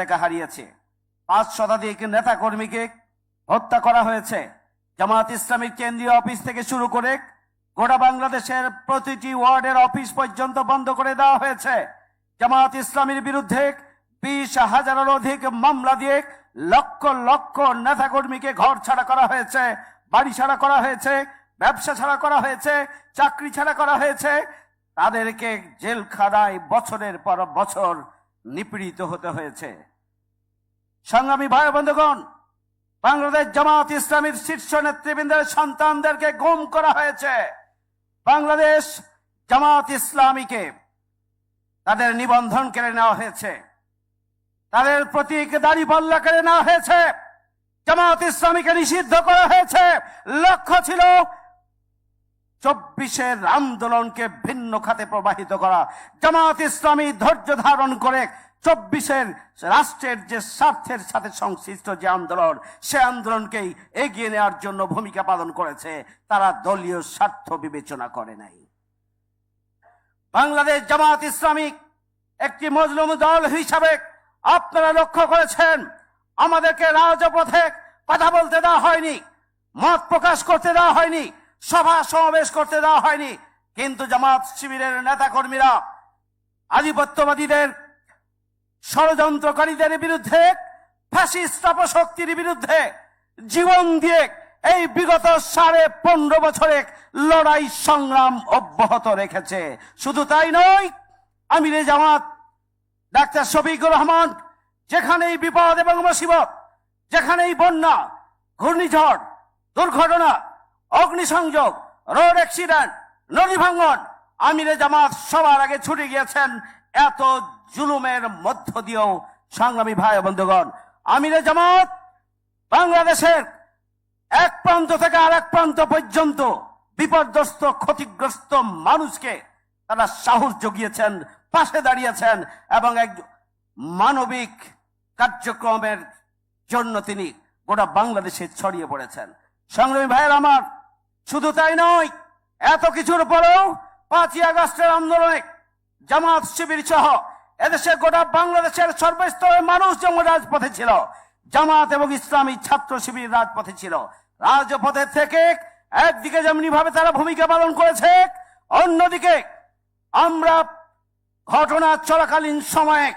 টাকা হারিয়েছে, 5 শতাধিক নেতা কর্মীকে হত্যা করা হয়েছে। জামাত ইসলামীর কেন্দ্রীয় অফিস থেকে শুরু করে গোটা বাংলাদেশের প্রতিটি ওয়ার্ডের অফিস পর্যন্ত বন্ধ করে দেওয়া হয়েছে। জামাত ইসলামীর বিরুদ্ধে 20,000-এর অধিক মামলা দিয়ে লক্ষ লক্ষ নেতা কর্মীকে ঘর ছাড়া করা হয়েছে, বাড়ি ছাড়া করা হয়েছে, ব্যবসা ছাড়া করা হয়েছে, চাকরি ছাড়া করা হয়েছে। তাদেরকে জেলখানায় বছরের পর বছর নিপীড়িত হতে হয়েছে। সংগ্রামী ভাই বন্ধুগণ, বাংলাদেশ জামাত ইসলামীর শীর্ষ নেতৃবৃন্দের সন্তানদেরকে গুম করা হয়েছে। বাংলাদেশ জামাত ইসলামীকে তাদের নিবন্ধন কেড়ে নেওয়া হয়েছে, তাদের প্রতীক দাড়িপাল্লা কেড়ে নেওয়া হয়েছে, জামাত ইসলামীকে নিষিদ্ধ করা হয়েছে। লক্ষ্য ছিল 24-এর আন্দোলনকে ভিন্ন খাতে প্রবাহিত করা। জামাত ইসলামী ধৈর্য ধারণ করে 24-এর রাষ্ট্রের যে স্বার্থের সাথে সংশ্লিষ্ট যে আন্দোলন, সে আন্দোলনকেই এগিয়ে নেওয়ার জন্য ভূমিকা পালন করেছে। তারা দলীয় স্বার্থ বিবেচনা করে নাই। বাংলাদেশ জামাত ইসলামী একটি মজলুম দল হিসাবে আপনারা লক্ষ্য করেছেন, আমাদেরকে রাজপথে কথা বলতে দেওয়া হয়নি, মত প্রকাশ করতে দেওয়া হয়নি, সভা সমাবেশ করতে দেওয়া হয়নি। কিন্তু জামাত শিবিরের নেতা কর্মীরা আধিপত্যবাদীদের, ষড়যন্ত্রকারীদের বিরুদ্ধে, ফ্যাসিস্ট অপশক্তির বিরুদ্ধে জীবন দিয়ে এই বিগত 15.5 বছরের লড়াই সংগ্রাম অব্যাহত রেখেছে। শুধু তাই নয়, আমিরে জামাত ডাক্তার শফিকুর রহমান যেখানেই বিপদ এবং মুসিবত, যেখানেই বন্যা, ঘূর্ণিঝড়, দুর্ঘটনা, অগ্নিসংযোগ, রোড অ্যাক্সিডেন্ট, নদী ভাঙ্গন, আমিরে জামাত সবার আগে ছুটে গিয়েছেন। এত জুলুমের মধ্য দিয়েও সংগ্রামী ভাই বন্ধুগণ, আমিরে জামাত বাংলাদেশের এক প্রান্ত থেকে আরেক প্রান্ত পর্যন্ত বিপর্যস্ত ক্ষতিগ্রস্ত মানুষকে তারা সাহস জুগিয়েছেন, পাশে দাঁড়িয়েছেন এবং এক মানবিক কার্যক্রমের জন্য তিনি গোটা বাংলাদেশে ছড়িয়ে পড়েছেন। সংগ্রামী ভাইয়ের আমার, শুধু তাই নয়, এত কিছুর পরেও 5ই আগস্টের আন্দোলনে জামাত শিবির সহ এদেশে গোটা বাংলাদেশের সর্বস্তরের মানুষ যেমন রাজপথে ছিল, জামাত এবং ইসলামী ছাত্র শিবির রাজপথে ছিল। রাজপথে থেকে একদিকে যেমনি ভাবে তারা ভূমিকা পালন করেছে, অন্যদিকে আমরা ঘটনা চলাকালীন সময়ে